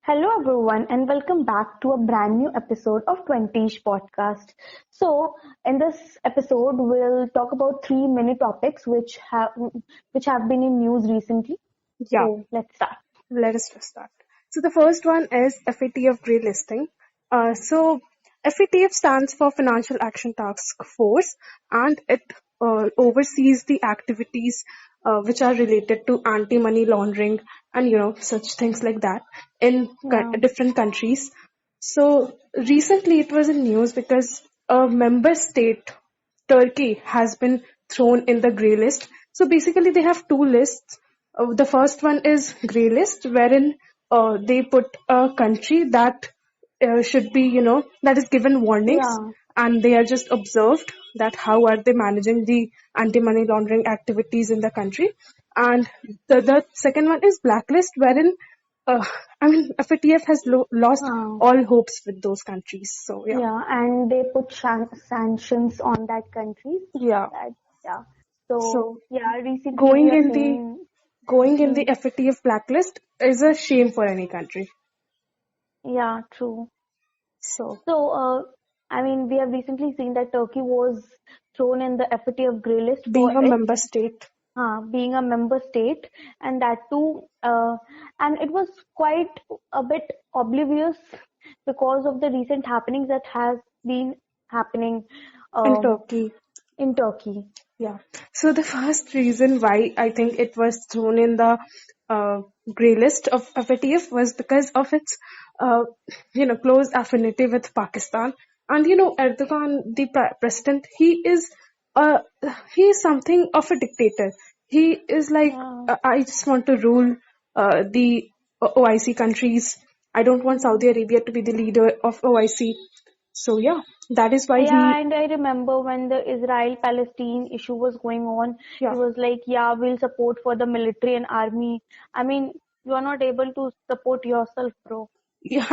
Hello, everyone, and welcome back to a brand new episode of 20ish podcast. So, in this episode, we'll talk about three mini topics which have been in news recently. Yeah, So, let's start. let us just start. So the first one is FATF grey listing. So FATF stands for Financial Action Task Force, and it oversees the activities which are related to anti-money laundering and such things like that in Yeah, different countries. So recently it was in news because a member state, Turkey, has been thrown in the grey list. So basically, they have two lists. The first one is grey list, wherein they put a country that should be, that is given warnings, yeah, and they are just observed that how are they managing the anti-money laundering activities in the country. And the second one is blacklist, wherein uh, FATF has lost uh, all hopes with those countries. So yeah, yeah, and they put sanctions on that country. yeah. That yeah. So So yeah, recently we going have in the seen. going in the Hmm, FATF blacklist is a shame for any country. yeah, true. So So, we have recently seen that Turkey was thrown in the FATF grey list being for a its member state, being a member state, and that too, and it was quite a bit oblivious because of the recent happenings that has been happening in um, Turkey. in Turkey. Yeah. So the first reason why I think it was thrown in the uh, grey list of FATF was because of its, uh, close affinity with Pakistan. And Erdogan, the president, uh, he is something of a dictator. He is like, Yeah. I just want to rule the OIC countries. I don't want Saudi Arabia to be the leader of OIC. So yeah, that is why Yeah, he, and I remember when the Israel-Palestine issue was going on, he yeah. was like, yeah, we'll support for the military and army. I mean, you are not able to support yourself, bro. Yeah,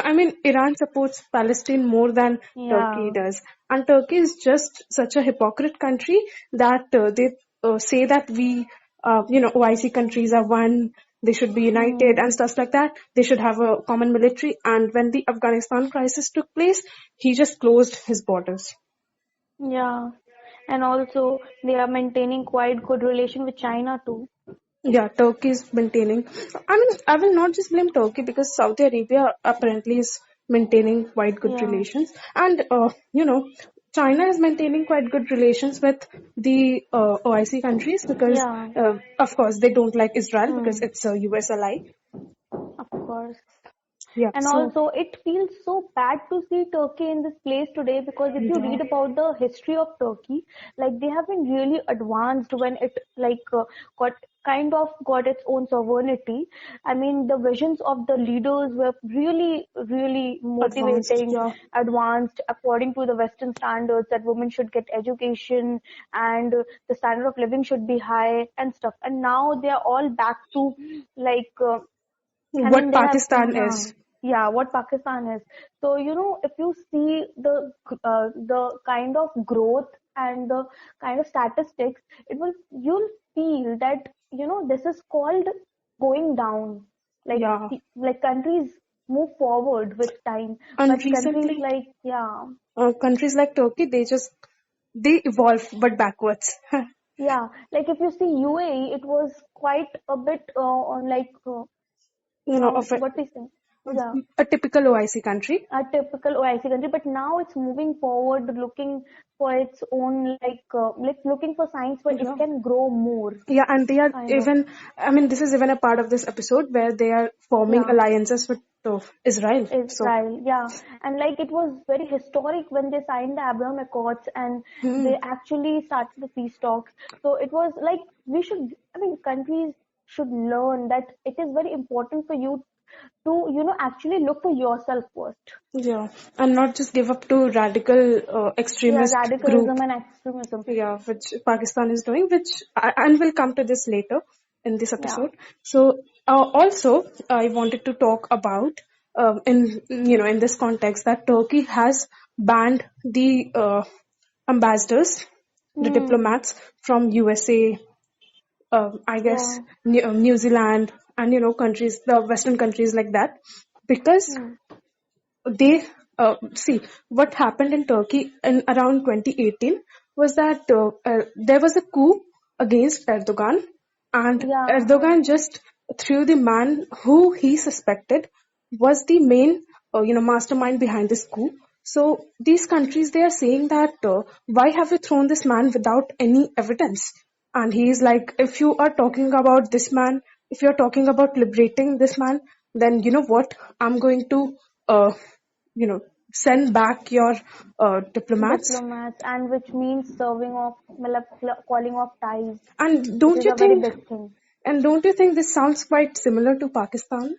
Iran supports Palestine more than Turkey Yeah. does. And Turkey is just such a hypocrite country that they say that OIC countries are one, they should be united Hmm. and stuff like that. They should have a common military. And when the Afghanistan crisis took place, he just closed his borders. Yeah. And also, they are maintaining quite good relation with China too. Yeah, Turkey is maintaining. I will not just blame Turkey because Saudi Arabia apparently is maintaining quite good Yeah. relations, and China is maintaining quite good relations with the OIC countries because, Yeah. of course, they don't like Israel because Hmm. it's a US ally. Of course. Yeah. And So also, it feels so bad to see Turkey in this place today because if you yeah, read about the history of Turkey, like they have been really advanced when it got got its own sovereignty. I mean, the visions of the leaders were really, really advanced. motivating, Yeah. advanced according to the Western standards that women should get education and the standard of living should be high and stuff. And now they are all back to like. What They have, Pakistan is. yeah, what Pakistan is. So, if you see the kind of growth and the kind of statistics, you'll feel that, this is called going down. Like, Yeah. like countries move forward with time, And but countries recently, like, yeah, countries like Turkey, they evolve but backwards. yeah, like if you see UAE, it was quite a bit on like, how, Of what we say, yeah. a typical OIC country. A typical OIC country, but now it's moving forward, looking for its own like looking for signs where it Yeah. can grow more, Yeah, and they are kind of. even, this is even a part of this episode where they are forming Yeah, alliances with Israel. So, Israel, yeah, and like it was very historic when they signed the Abraham Accords and hmm, they actually started the peace talks. So it was like we should, countries should learn that it is very important for you to, actually look for yourself first. yeah, and not just give up to radical Yeah, extremist group. radicalism and extremism. Yeah, which Pakistan is doing, and we'll come to this later in this Yeah. episode. So, also, I wanted to talk about in this context that Turkey has banned the ambassadors, the Hmm. diplomats from USA, I guess Yeah. New Zealand, and countries, the Western countries like that, because Hmm. they see what happened in Turkey in around 2018 was that there was a coup against Erdogan, and Yeah, I Erdogan know. just threw the man who he suspected was the main mastermind behind this coup. So these countries, they are saying that why have you thrown this man without any evidence? And he is like, if you are talking about this man, if you're talking about liberating this man, then you know what, I'm going to uh, you know send back your diplomats. Diplomats, and which means serving off, matlab, calling off ties, and which don't is you a very think big thing. and don't you think this sounds quite similar to Pakistan?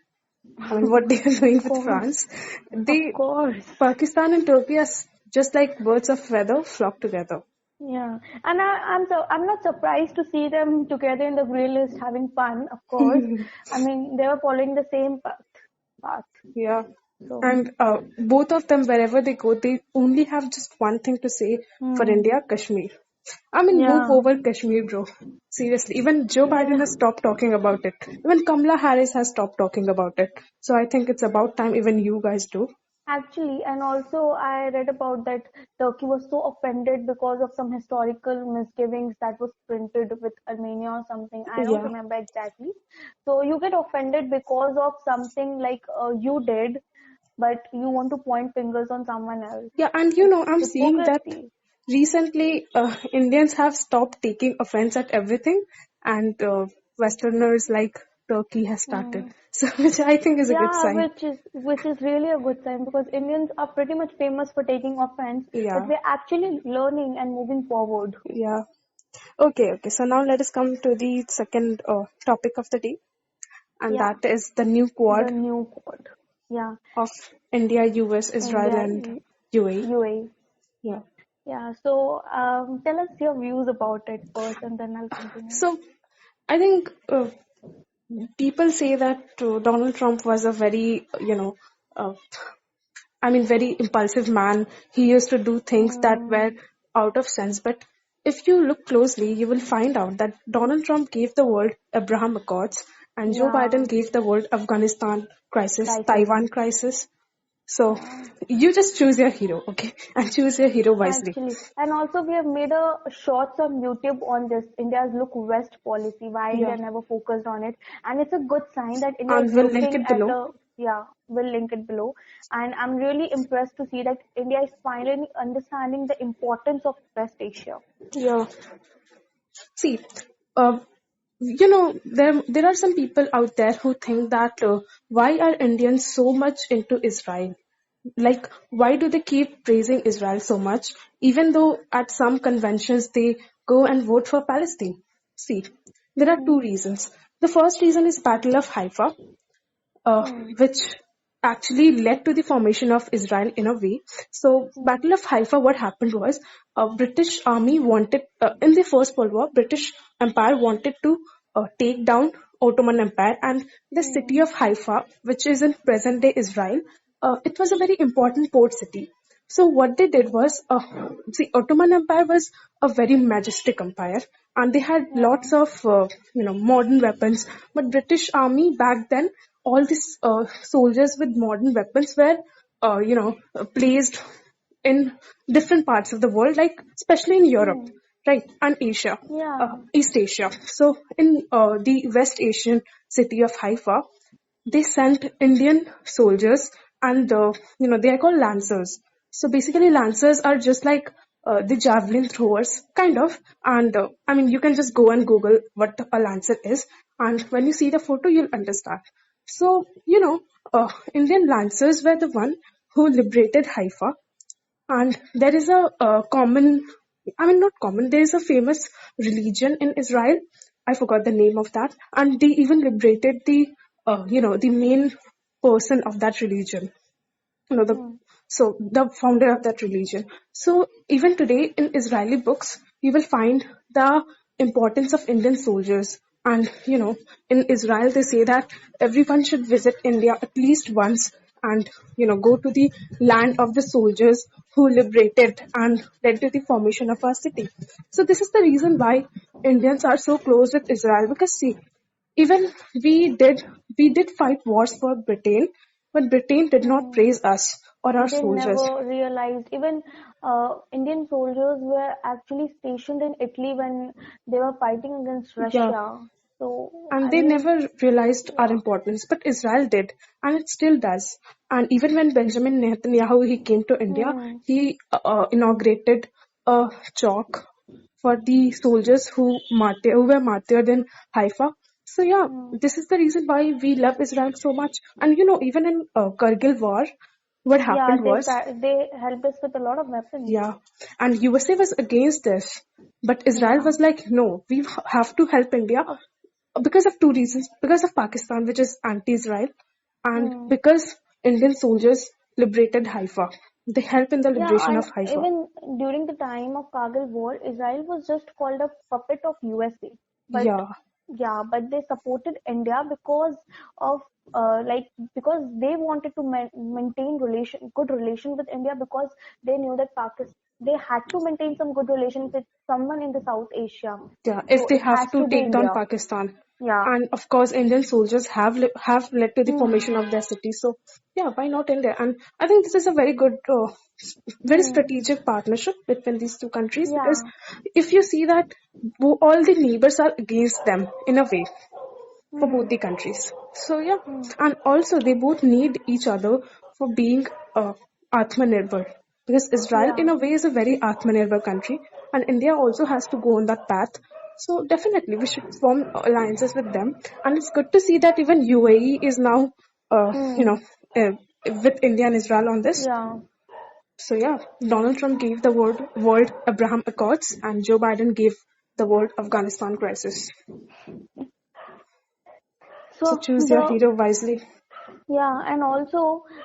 I mean, what they are doing Of with course, France. They of course. Pakistan and Turkey are just like birds of feather flock together. Yeah, and I'm not surprised to see them together in the grey list having fun. Of course, I mean they were following the same path. Yeah. So, And both of them, wherever they go, they only have just one thing to say for hmm, India: Kashmir. I mean, move yeah, over Kashmir, bro. Seriously. Even Joe Biden yeah. has stopped talking about it. Even Kamala Harris has stopped talking about it. So I think it's about time even you guys do. Actually, and also I read about that Turkey was so offended because of some historical misgivings that was printed with Armenia or something. I don't Yeah. remember exactly. So you get offended because of something like you did, but you want to point fingers on someone else. Yeah, and It's I'm seeing that hypocrisy. recently Indians have stopped taking offense at everything, and Westerners like Turkey has started. Hmm. So, which I think is a good Yeah, sign. which is really a good sign because Indians are pretty much famous for taking offense, but Yeah, we're actually learning and moving forward. yeah. Okay, okay. So now let us come to the second topic of the day, and Yeah, that is the new the quad new code. Yeah, of India, US, Israel, India, and UAE. UAE. Yeah. Yeah, so tell us your views about it first, and then I'll continue. So I think people say that Donald Trump was a very, uh, very impulsive man. He used to do things that were Hmm. out of sense. But if you look closely, you will find out that Donald Trump gave the world Abraham Accords, and Joe Yeah, Biden gave the world Afghanistan crisis, crisis. Taiwan crisis. So Yeah. you just choose your hero, okay? And choose your hero wisely. Actually, and also we have made a shorts on YouTube on this India's Look West policy, why Yeah. India never focused on it, and it's a good sign that India is And we'll link looking it at below. the, yeah, we'll link it below, and I'm really impressed to see that India is finally understanding the importance of West Asia. Yeah. See, uh, there are some people out there who think that why are Indians so much into Israel? Like, why do they keep praising Israel so much, even though at some conventions they go and vote for Palestine? See, there are Hmm. two reasons. The first reason is Battle of Haifa, Hmm. which actually led to the formation of Israel in a way. So, Hmm. Battle of Haifa, what happened was, British Army wanted, in the First World War, British Empire wanted to take down Ottoman Empire, and the city Hmm. of Haifa, which is in present-day Israel, it was a very important port city. So what they did was, the Ottoman Empire was a very majestic empire, and they had Yeah. lots of modern weapons. But British Army back then, all these soldiers with modern weapons were placed in different parts of the world, like especially in Europe, Hmm. right, and Asia, Yeah. East Asia. So in the West Asian city of Haifa, they sent Indian soldiers, and they are called lancers. So basically, lancers are just like the javelin throwers, kind of. And you can just go and Google what a lancer is, and when you see the photo, you'll understand. So Indian lancers were the one who liberated Haifa, and there is a, common, not common, there is a famous religion in Israel. I forgot the name of that. And they even liberated the main person of that religion. You know, Hmm. the founder of that religion. So even today in Israeli books, you will find the importance of Indian soldiers. And in Israel, they say that everyone should visit India at least once, and go to the land of the soldiers who liberated and led to the formation of our city. So this is the reason why Indians are so close with Israel, because see, even we did we did fight wars for Britain, But Britain did not Hmm. praise us or our They soldiers. never realized. Even Indian soldiers were actually stationed in Italy when they were fighting against Yeah, Russia. So, and I they mean, never realized our yeah. importance, but Israel did, and it still does. And even when Benjamin Netanyahu he came to India, Hmm. he inaugurated a chalk for the soldiers who were martyred in Haifa. So yeah, Hmm. this is the reason why we love Israel so much. And even in Kargil war, what Yeah, happened was, they helped us with a lot of weapons. yeah, and USA was against this, but Israel Yeah. was like, no, we have to help India Of, because of two reasons: because of Pakistan, which is anti-Israel, and hmm. because Indian soldiers liberated Haifa. They helped in the Yeah, liberation and of Haifa. even during the time of Kargil war, Israel was just called a puppet of USA. But Yeah, yeah, but they supported India because of like because they wanted to maintain good relation with India, because they knew that Pakistan they had to maintain some good relation with someone in the South Asia. yeah. So If they it have has to to be take down India. Pakistan, Yeah. and of course, Indian soldiers have led to the Hmm. formation of their city. So yeah, why not India? And I think this is a very good, very Hmm. strategic partnership between these two countries, because Yeah. if you see that all the neighbors are against them in a way, for Hmm. both the countries. So yeah, Hmm. and also they both need each other for being Atmanirbhar, because Israel Yeah. in a way is a very Atmanirbhar country, and India also has to go on that path. So definitely we should form alliances with them, and it's good to see that even UAE is now, uh, you Hmm. know, uh, with India and Israel on this. Yeah. So yeah, Donald Trump gave the world Abraham Accords, and Joe Biden gave the world Afghanistan crisis. So So choose your the hero wisely. Yeah, and also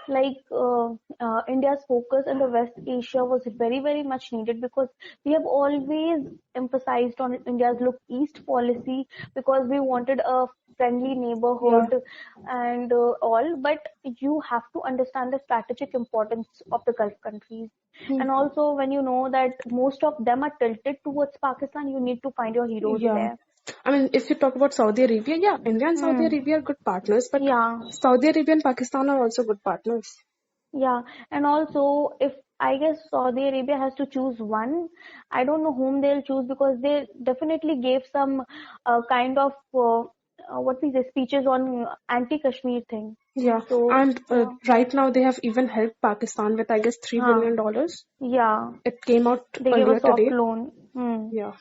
like India's focus in the West Asia was very, very much needed, because we have always emphasized on India's look east policy, because we wanted a friendly Yeah. neighborhood and all. But you have to understand the strategic importance of the Gulf countries. Hmm. And also, when you know that most of them are tilted towards Pakistan, you need to find your heroes Yeah. there. I mean, if you talk about Saudi Arabia, yeah, India and Saudi Hmm. Arabia are good partners, but Yeah. Saudi Arabia and Pakistan are also good partners. Yeah, and also if I guess Saudi Arabia has to choose one, I don't know whom they'll choose, because they definitely gave some kind of what we say speeches on anti-Kashmir thing. Yeah. So And yeah, right now they have even helped Pakistan with, I guess, $3 huh, billion. dollars. yeah, It came out they gave a earlier soft today. loan. Hmm. Yeah.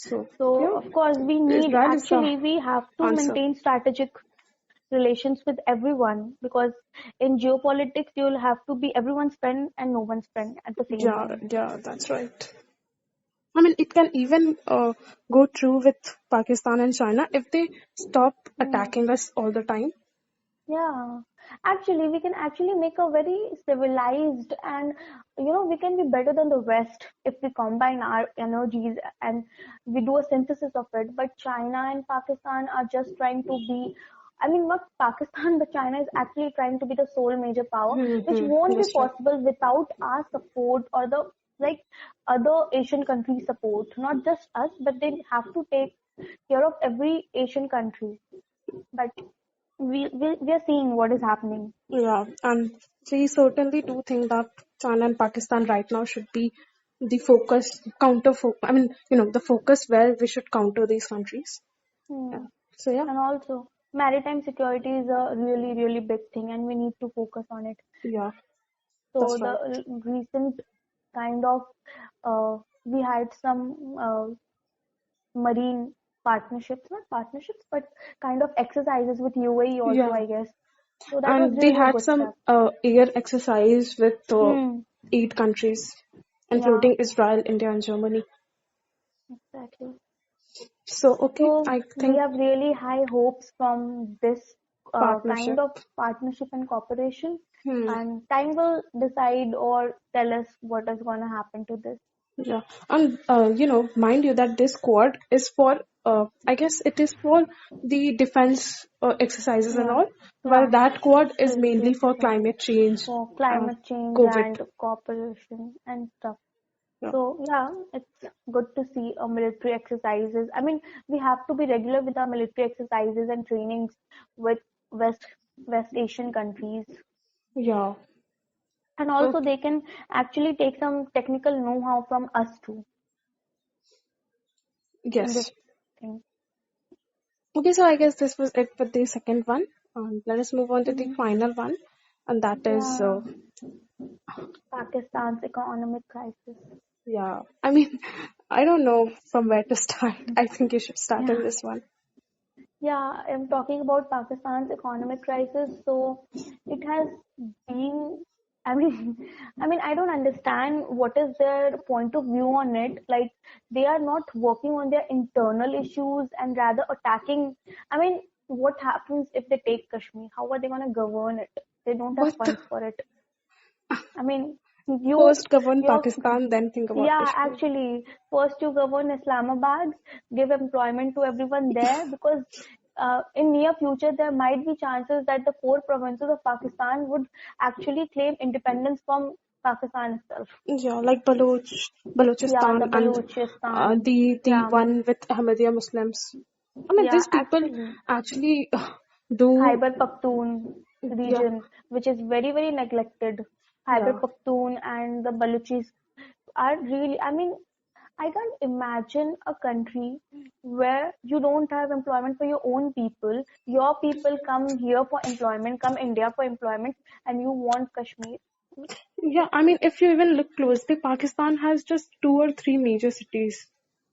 So, So yeah, of course we need Israel is the actually we have to answer. maintain strategic relations with everyone, because in geopolitics you'll have to be everyone's friend and no one's friend at the same Yeah, time. yeah, that's right. I mean, it can even go through with Pakistan and China if they stop Hmm. attacking us all the time. Yeah, actually, we can actually make a very civilized, and we can be better than the West if we combine our energies and we do a synthesis of it. But China and Pakistan are just trying to be, I mean, not Pakistan, but China is actually trying to be the sole major power, which Mm-hmm. won't be That's right. possible without our support, or the like other Asian countries' support. Not just us, but they have to take care of every Asian country. But we are seeing what is happening. Yeah, and we certainly do think that China and Pakistan right now should be the focus, I mean, the focus where we should counter these countries. Yeah. Hmm. So yeah, And also, maritime security is a really, really big thing, and we need to focus on it. yeah, So that's the right. recent kind of we had some marine partnerships, not partnerships, but kind of exercises with UAE also, Yeah, I guess. So that was and they really a had good some step. air exercise with Hmm. 8 countries, Yeah, including Israel, India, and Germany. exactly. So okay, So I we think have really high hopes from this kind partnership. of partnership and cooperation, Hmm. and time will decide or tell us what is going to happen to this. Yeah, and mind you that this quad is for, I guess it is for the defense exercises and Yeah, all, while yeah, that quad is military mainly for exercise climate change, for uh, climate change COVID. and cooperation and stuff. Yeah, So yeah, it's good to see military exercises. I mean, we have to be regular with our military exercises and trainings with West. West Asian countries. Yeah. And also Okay. they can actually take some technical know-how from us too in this Yes. thing. Okay, so I guess this was it for the second one. Let us move on to the Mhm. final one, and that is, Yeah, Pakistan's economic crisis. yeah. I mean, I don't know from where to start. I think you should start on Yeah, this one. yeah, I'm talking about Pakistan's economic crisis. So it has been, I mean, I don't understand what is their point of view on it. Like they are not working on their internal issues and rather attacking. I mean, what happens if they take Kashmir? How are they going to govern it? They don't have What the funds for it. I mean, you, first govern your, Pakistan, then think about yeah, Kashmir? actually, first you govern Islamabad, give employment to everyone there because in near future there might be chances that the four provinces of Pakistan would actually claim independence from Pakistan itself. Yeah, like Yeah, the Balochistan, and Balochistan. the Yeah, one with Ahmadiyya Muslims. I mean, yeah, these people actually. actually do. Khyber Pakhtoon Yeah, region, which is very, very neglected. Khyber yeah. Pakhtoon and the Baluchis are really, I can't imagine a country where you don't have employment for your own people. Your people come here for employment, come India for employment, and you want Kashmir. Yeah, I mean, if you even look closely, Pakistan has just two or three major cities.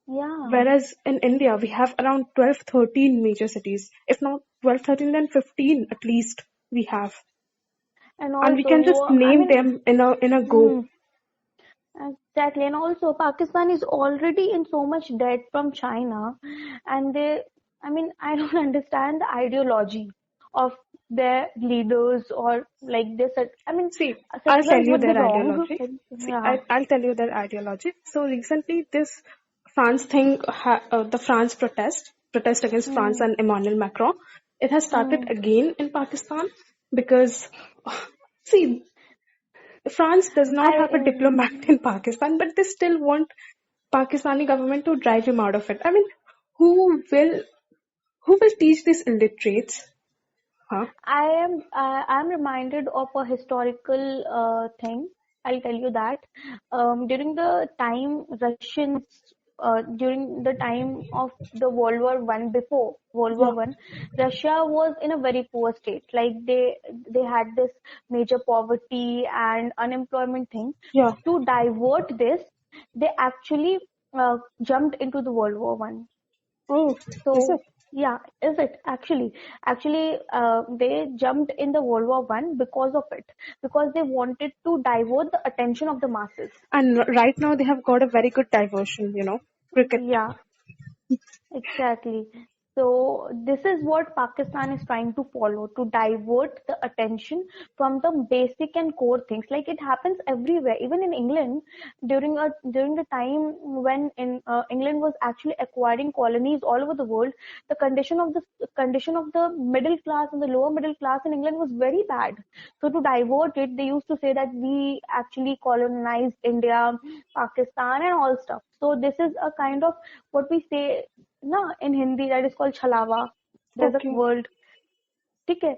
Yeah. Whereas in India, we have around 12, 13 major cities. If not 12, 13, then 15 at least we have. And And we also, can just name them in a go. hmm, exactly. And also, Pakistan is already in so much debt from China, and I don't understand the ideology of their leaders or like this. See, I'll tell Citizens you would be their wrong. ideology. See, Yeah. I'll tell you their ideology. So recently, this France thing, the France protest against France Hmm. and Emmanuel Macron, it has started Hmm. again in Pakistan because, see, France does not I have a diplomat in Pakistan, but they still want Pakistani government to drive him out of it. I mean, who will who will teach these illiterates? Huh? I'm reminded of a historical thing. I'll tell you that during the time Russians during the time of the World War One, before World Yeah, War One, Russia was in a very poor state. Like they had this major poverty and unemployment thing. yeah. To divert this, they actually jumped into the World War One. Oh, is it? So yeah, is it actually? Actually, they jumped in the World War One because of it, because they wanted to divert the attention of the masses. And right now they have got a very good diversion, cricket. Yeah, exactly. So this is what Pakistan is trying to follow, to divert the attention from the basic and core things. Like it happens everywhere, even in England, during the time when England was actually acquiring colonies all over the world. The condition of the middle class and the lower middle class in England was very bad. So to divert it, they used to say that we actually colonized India, Pakistan, and all stuff. So this is a kind of what we say na in Hindi, that is called chalawa. There's a Okay. word. ठीक है?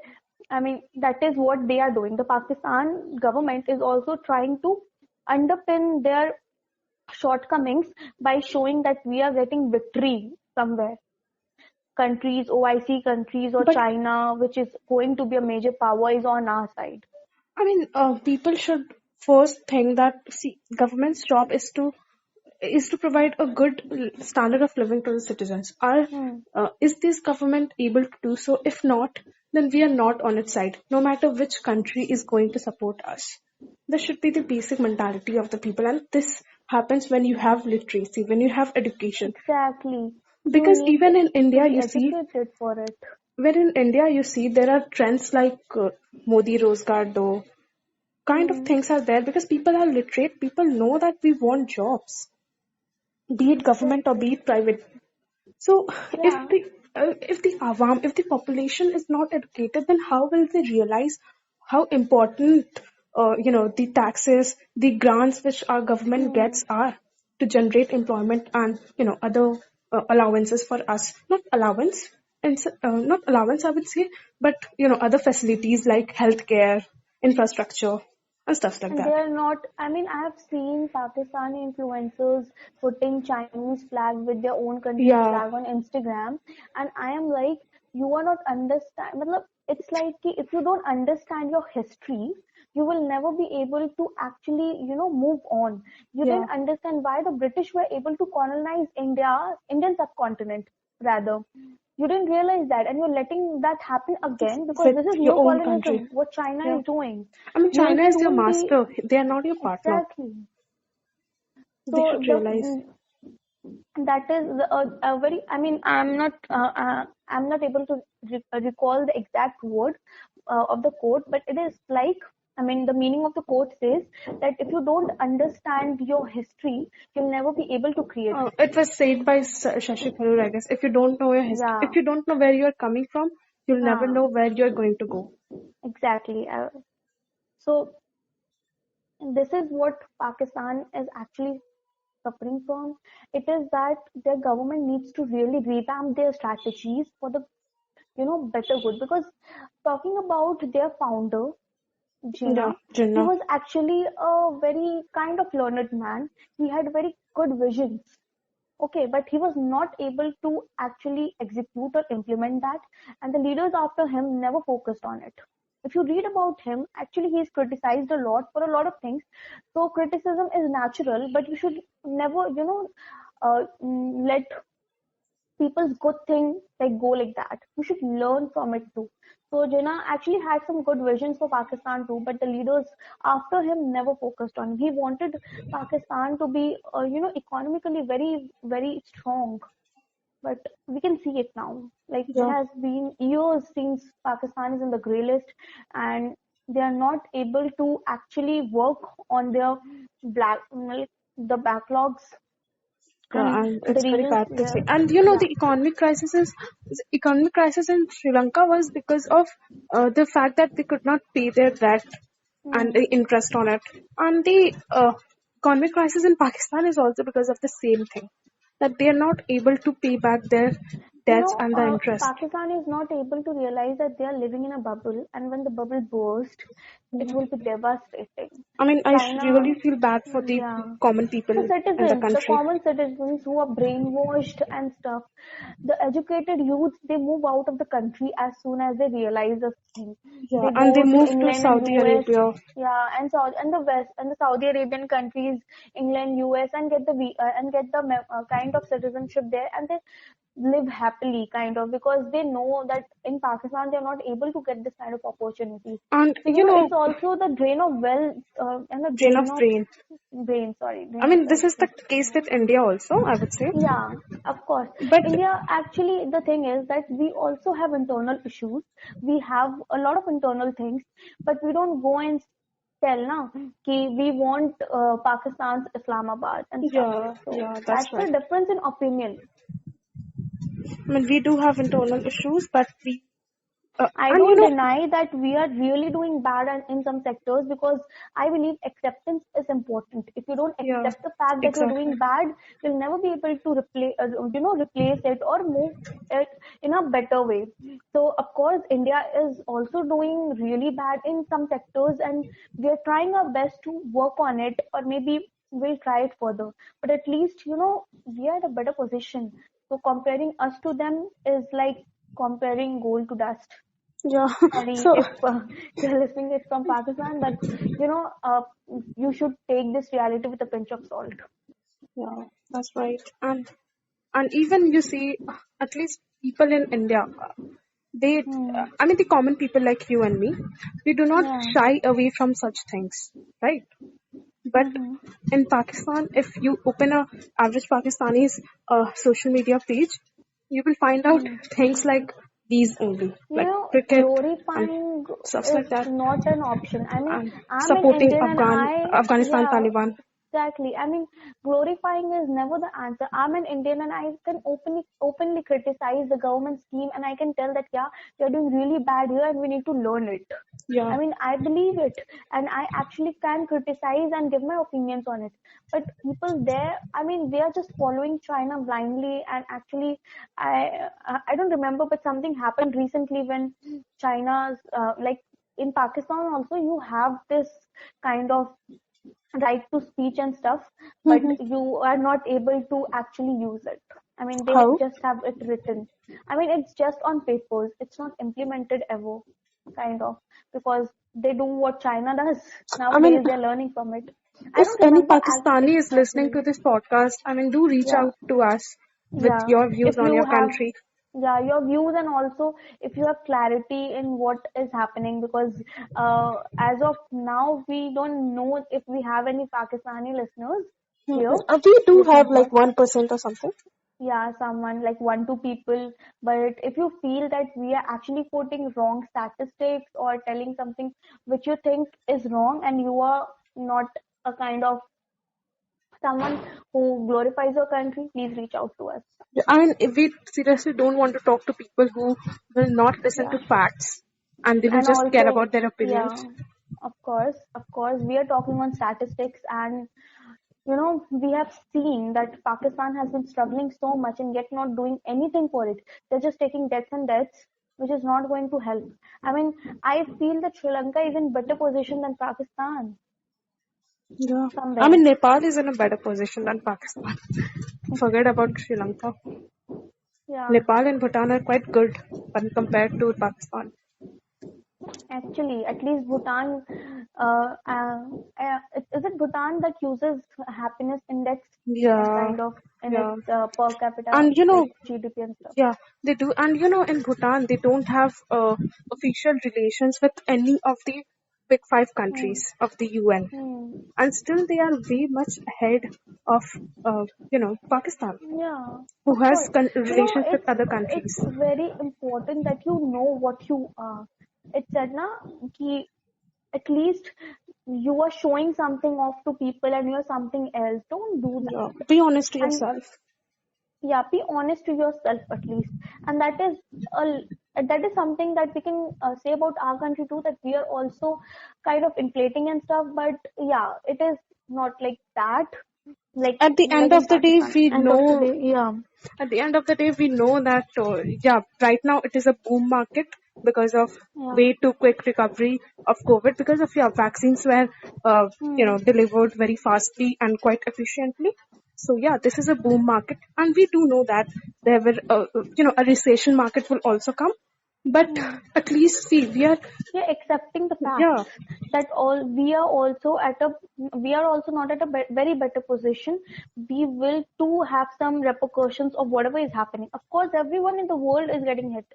That is what they are doing. The Pakistan government is also trying to underpin their shortcomings by showing that we are getting victory somewhere. Countries, OIC countries or But China, which is going to be a major power, is on our side. I mean, people should first think that, see, government's job is to provide a good standard of living to the citizens. Hmm. Is this government able to do so? If not, then we are not on its side. No matter which country is going to support us, this should be the basic mentality of the people, and this happens when you have literacy, when you have education. Exactly. You Because need even in to India, be you see, educated for it. when in India, you see there are trends like Modi Rozgar Do, kind of Hmm. things are there because people are literate. People know that we want jobs, be it government or Exactly. be it private. So if Yeah. the if the population is not educated, then how will they realize how important the taxes, the grants which our government Hmm. gets are to generate employment and other allowances for us. Not allowance. not allowance, I would say, but other facilities like healthcare, infrastructure, and stuff like And that. they're not, I mean, I have seen Pakistani influencers putting Chinese flag with their own country's Yeah, flag on Instagram. And I am like, you are not understand. matlab, It's like कि if you don't understand your history, you will never be able to actually, move on. You yeah. didn't understand why the British were able to colonize Indian subcontinent, rather. You didn't realize that, and you're letting that happen again because With this is your own country. neocolonialism, what China Yeah. is doing. I mean, You'll China be is your doing the master. They are not your partner. exactly. They So should realize. that is a very. I mean, I'm not able to recall the exact word of the quote, but it is like. I mean, the meaning of the quote says that if you don't understand your history, you'll never be able to create it. It was said by Shashi Tharoor, I guess. If you don't know your history, Yeah. if you don't know where you are coming from, you'll never Huh. know where you're going to go. Exactly. So this is what Pakistan is actually suffering from. It is that their government needs to really revamp their strategies for the better good. Because talking about their founder, Yeah, Jinnah, he Jinnah. was actually a very kind of learned man. He had very good visions. Okay, but he was not able to actually execute or implement that, and the leaders after him never focused on it. If you read about him, actually he's criticized a lot for a lot of things. So criticism is natural, but you should never, let people's good thing like go like that. You should learn from it too. So Jinnah actually had some good visions for Pakistan too, but the leaders after him never focused on him. He wanted Pakistan to be, economically very, very strong. But we can see it now. Like it Yeah. has been years since Pakistan is in the grey list, and they are not able to actually work on their black, the backlogs Yeah, and and the it's very reasons. bad to Yeah, see. And yeah. the economic crisis in Sri Lanka was because of the fact that they could not pay their debt and Hmm. the interest on it. And the economic crisis in Pakistan is also because of the same thing, that they are not able to pay back their debts and the interest. Pakistan is not able to realize that they are living in a bubble, and when the bubble bursts, it will be devastating. I mean, I China, really feel bad for the yeah. common people The in the citizens, the country. common citizens who are brainwashed and stuff, the educated youth, they move out of the country as soon as they realize the scheme. Yeah, They and they go to moved to England and Saudi US, Arabia. yeah, and the West and the Saudi Arabian countries, England, US, and get the kind of citizenship there, and they live happily, kind of, because they know that in Pakistan they're not able to get this kind of opportunities. And So it's also the drain of wealth and the drain of drain of brain. brain. Sorry, I drain of mean, this wealth. is the case with India also, I would say. Yeah, of course. But India, actually, the thing is that we also have internal issues. We have a lot of internal things, but we don't go and tell na कि we want Pakistan's Islamabad and stuff. yeah, So yeah, that's that's the right. difference in opinion. I mean, we do have internal issues, but I and don't deny that we are really doing bad in some sectors, because I believe acceptance is important. If you don't yeah, accept the fact that you're exactly. doing bad, you'll never be able to replace it or move it in a better way. So of course, India is also doing really bad in some sectors, and we're trying our best to work on it, or maybe we'll try it further. But at least, we are at a better position. So comparing us to them is like comparing gold to dust. Yeah. Sorry So if you're listening it from Pakistan, but you should take this reality with a pinch of salt. yeah, that's right. And even you see, at least people in India, they, Hmm. I mean, the common people like you and me, we do not Yeah. shy away from such things, right? But Mm-hmm. in Pakistan, if you open a average Pakistani's social media page, you will find out Hmm. things like these only, like cricket and Glorifying stuff is like that, not an option. I mean, and I'm an supporting Indian and Afghanistan yeah, Taliban. exactly. I mean, glorifying is never the answer. I'm an Indian and I can openly criticize the government scheme, and I can tell that, yeah, you're doing really bad here and we need to learn it. Yeah. I mean, I believe it, and I actually can criticize and give my opinions on it. But people there, I mean, they are just following China blindly. And actually, I don't remember, but something happened recently when China's like in Pakistan also you have this kind of right to speech and stuff, but Hmm. you are not able to actually use it. I mean, they How? just have it written. I mean, it's just on papers. It's not implemented ever, kind of, because they do what China does. I mean, Nowadays, they're learning from it. I if don't any remember Pakistani is listening exactly. to this podcast, I mean, do reach Yeah, out to us with yeah. your views If on you your have, country. yeah, your views, and also if you have clarity in what is happening, because as of now, we don't know if we have any Pakistani listeners here We do have listening to like us. 1% or something. Yeah, someone like one, two people. But if you feel that we are actually quoting wrong statistics or telling something which you think is wrong, and you are not a kind of someone who glorifies your country, please reach out to us. I mean, if we seriously don't want to talk to people who will not listen Yeah. to facts and they will And just care also, about their opinions. yeah, of course, we are talking on statistics, and we have seen that Pakistan has been struggling so much and yet not doing anything for it. They're just taking deaths and deaths, which is not going to help. I mean, I feel that Sri Lanka is in better position than Pakistan Yeah. I somewhere. mean, Nepal is in a better position than Pakistan. Forget about Sri Lanka. Yeah, Nepal and Bhutan are quite good when compared to Pakistan. actually, at least Bhutan, is it Bhutan that uses happiness index as Yeah, kind of in its yeah. per capita, And like GDP and stuff? yeah, they do. And in Bhutan, they don't have official relations with any of the big five Hmm. countries of the UN. Hmm. And still they are way much ahead of, Pakistan, Yeah, who of has course. relations with It's other countries. very important that you know what you are. It said na ki at least you are showing something off to people and you're something else. Don't do Yeah, that. be honest to And yourself. yeah, be honest to yourself at least. And that is something that we can say about our country too, that we are also kind of inflating and stuff. But yeah, it is not like that, like At the end in of the day, Pakistan. we End of the know day, yeah. At the end of the day, we know that, yeah, right now it is a boom market because of Yeah. way too quick recovery of COVID, because of, yeah, vaccines were, Hmm. delivered very fastly and quite efficiently. So yeah, this is a boom market, and we do know that there will, a recession market will also come. But Hmm. at least see, We are accepting the yeah, facts that all we are also not at a very better position. We will too have some repercussions of whatever is happening. Of course, everyone in the world is getting hit.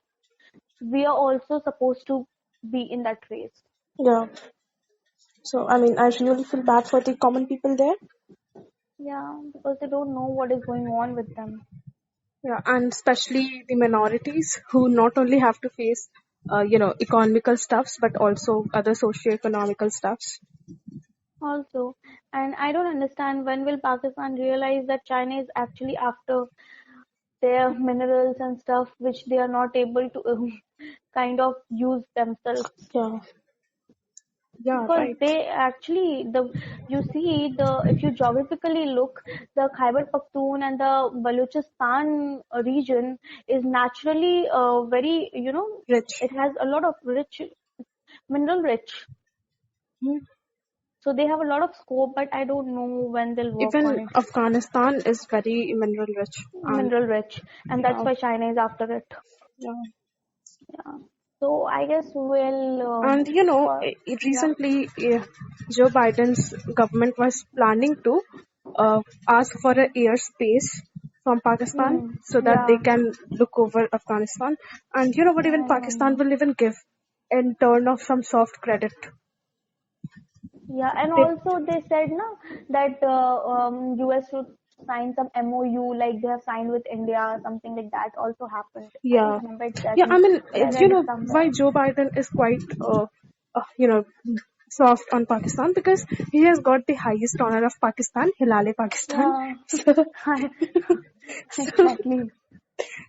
We are also supposed to be in that race. yeah. So I mean, I really feel bad for the common people there. Yeah, because they don't know what is going on with them. Yeah, and especially the minorities who not only have to face, economical stuffs, but also other socio-economical stuffs. Also, and I don't understand when will Pakistan realize that China is actually after their minerals and stuff which they are not able to kind of use themselves, Yeah, yeah, because right. they actually the you see the if you geographically look, the Khyber Pakhtunkhwa and the Balochistan region is naturally very Rich. it has a lot of mineral rich, Hmm. so they have a lot of scope, but I don't know when they'll work on Even it. Afghanistan is very mineral rich, and Mineral rich, and that's yeah, why China is after it. yeah. Yeah, so I guess we'll And yeah. recently, Joe Biden's government was planning to ask for a airspace from Pakistan Hmm. so that they Yeah, can look over Afghanistan. And you know what? yeah, Even I Pakistan remember. will even give in turn of some soft credit. Yeah, and They, also they said no that US should sign some MOU like they have signed with India, something like that also happened. I don't yeah, remember yeah. I exactly, mean, but I read it somewhere. why Joe Biden is quite, soft on Pakistan, because he has got the highest honor of Pakistan, Hilale Pakistan. Yeah, So, so exactly.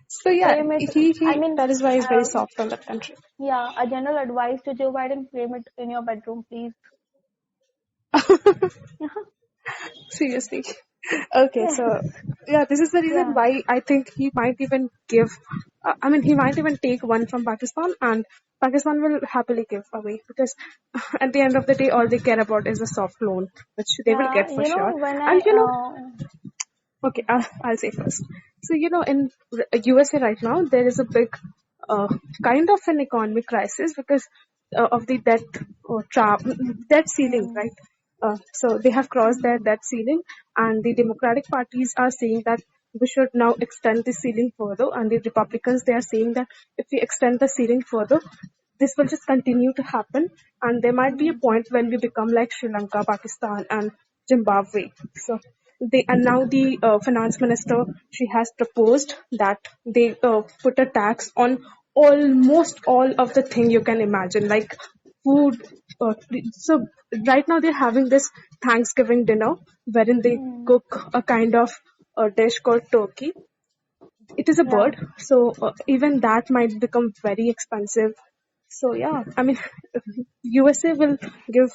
So yeah, Frame it. I he mean, that is why he's very uh, soft on that country. yeah, a general advice to Joe Biden: frame it in your bedroom, please. Seriously. Okay, Yes. so yeah, this is the reason Yeah. why I think he might even give. I mean, he might even take one from Pakistan, and Pakistan will happily give away because at the end of the day, all they care about is a soft loan, which they will Yeah. get for sure. When And I. okay, I'll say first. So, in USA right now, there is a big kind of an economic crisis because of the debt ceiling, Hmm. right? So they have crossed their debt ceiling, and the Democratic parties are saying that we should now extend the ceiling further, and the Republicans, they are saying that if we extend the ceiling further, this will just continue to happen, and there might be a Hmm. point when we become like Sri Lanka, Pakistan, and Zimbabwe. So they and now the finance minister, she has proposed that they put a tax on almost all of the thing you can imagine, like food. Uh, so right now they're having this Thanksgiving dinner wherein they Hmm. cook a kind of a dish called turkey. It is a Yeah. bird, so even that might become very expensive. So yeah, I mean, USA will give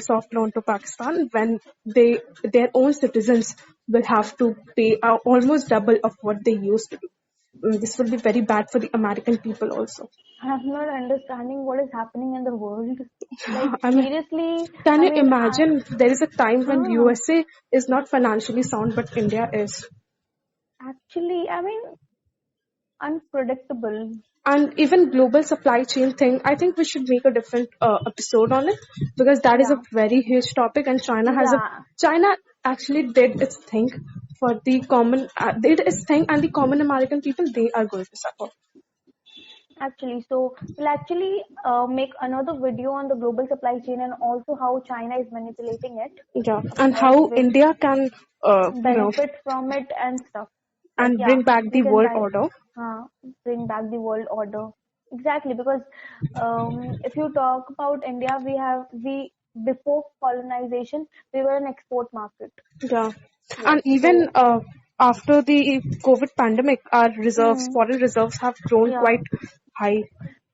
soft loan to Pakistan when their own citizens will have to pay almost double of what they used to do. This will be very bad for the American people also. I'm not understanding what is happening in the world. Like I mean, seriously, can I you mean, imagine there is a time when huh, USA is not financially sound, but India is? actually, I mean, unpredictable. And even global supply chain thing, I think we should make a different episode on it because that is a Yeah, very huge topic, and yeah. China actually did its thing for the common did its thing, and the common American people, they are going to suffer. Actually, so we'll actually make another video on the global supply chain and also how China is manipulating it, Yeah, of and course, how which India can benefit from it and stuff. But and yeah, bring back we the can world order. uh, bring back the world order. Exactly, because if you talk about India, we before colonization we were an export market. Yeah, and Yes, even so after the COVID pandemic, our hmm, foreign reserves have grown yeah, quite high.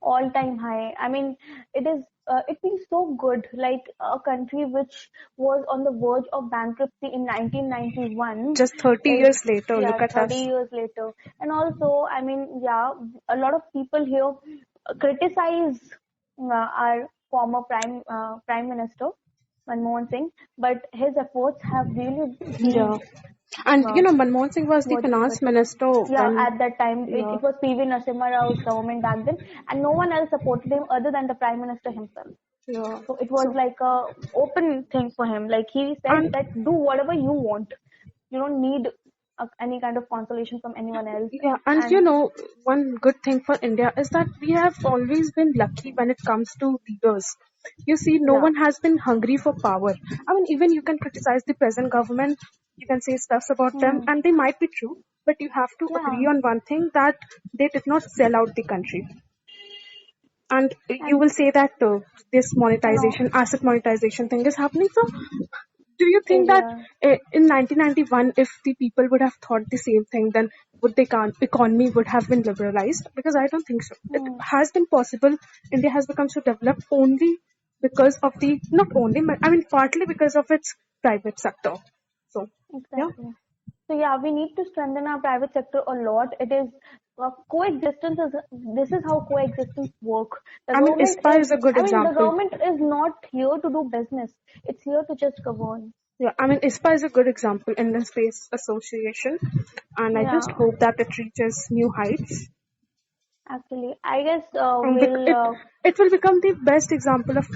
all time high. I mean, it feels so good, like a country which was on the verge of bankruptcy in 1991 Just 30 is, years later, yeah, look at 30 us. years later. And also, I mean, yeah, a lot of people here criticize our former prime minister Manmohan Singh, but his efforts have really Yeah. been And uh, Manmohan Singh was the worth of finance it. minister Yeah, when, at that time, yeah, it was PV Narasimha Rao's government back then, and no one else supported him other than the Prime Minister himself. yeah. So it was So, like a open thing for him. Like he said and that do whatever you want. You don't need any kind of consolation from anyone else. yeah, and And one good thing for India is that we have always been lucky when it comes to leaders. You see, no yeah, one has been hungry for power. I mean, even you can criticize the present government, you can say stuffs about them, hmm, and they might be true, but you have to yeah, agree on one thing that they did not sell out the country. And you and will say that this and all asset monetization thing is happening. So, do you think is that in 1991, if the people would have thought the same thing, then would the economy would have been liberalized? Because I don't think so. It hmm, has been possible. India has become so developed only because of the not only, but I mean partly because of its private sector. So, yeah. exactly. So yeah, we need to strengthen our private sector a lot. It is coexistence is this is how coexistence work. The I mean, government ISPA is is a good I mean the example. government is not here to do business. It's here to just govern. Yeah, I mean, ISPA is a good example, Indian Space Association, and I just Yeah, hope that it reaches new heights. actually, I guess It it will become the best example of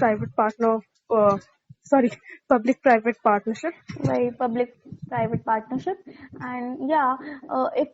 uh, sorry, public-private partnership. by public private partnership. And yeah, if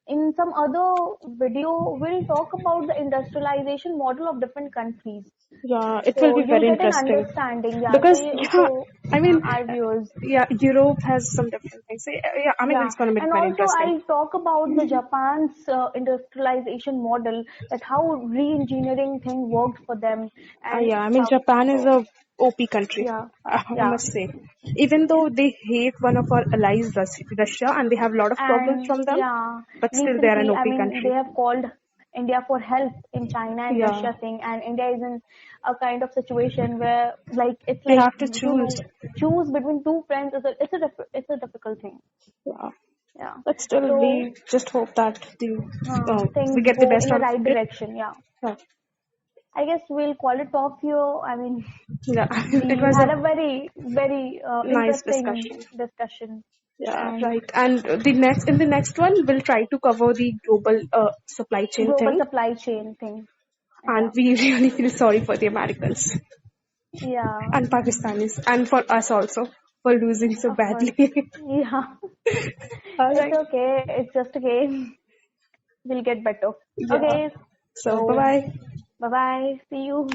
in some other video we'll talk about the industrialization model of different countries, Yeah, it will so be you'll very get an interesting understanding. Yeah, so because yeah, I mean, our viewers. yeah, Europe has some different things. So, yeah, I mean, Yeah, it's going to be and very also interesting. I'll talk about the Japan's industrialization model, that how re-engineering thing worked for them and Yeah, I mean, stuff. Japan is So a OP country, Yeah, I yeah. must say. Even though they hate one of our allies, Russia, and they have a lot of problems And from them, yeah, but still they are an recently, I OP mean, they country. have called India for help in China and Yeah, Russia thing, and India is in a kind of situation where, like, it's they like have to choose. choose between two friends. It's a difficult thing. Yeah. Yeah. But still, So we just hope that we things get the go best in the out of right it. direction. Yeah. Yeah, I guess we'll call it off here. I mean, yeah. It we was had a a very nice interesting discussion. discussion, Yeah, and right. And the next one, we'll try to cover the global supply chain global thing, supply chain thing. and Yeah. we really feel sorry for the Americans Yeah. and Pakistanis, and for us also for losing so Of course. badly. Yeah. All It's right. okay. It's just a game. We'll get better. Yeah. Okay. So bye So bye. bye bye. See you.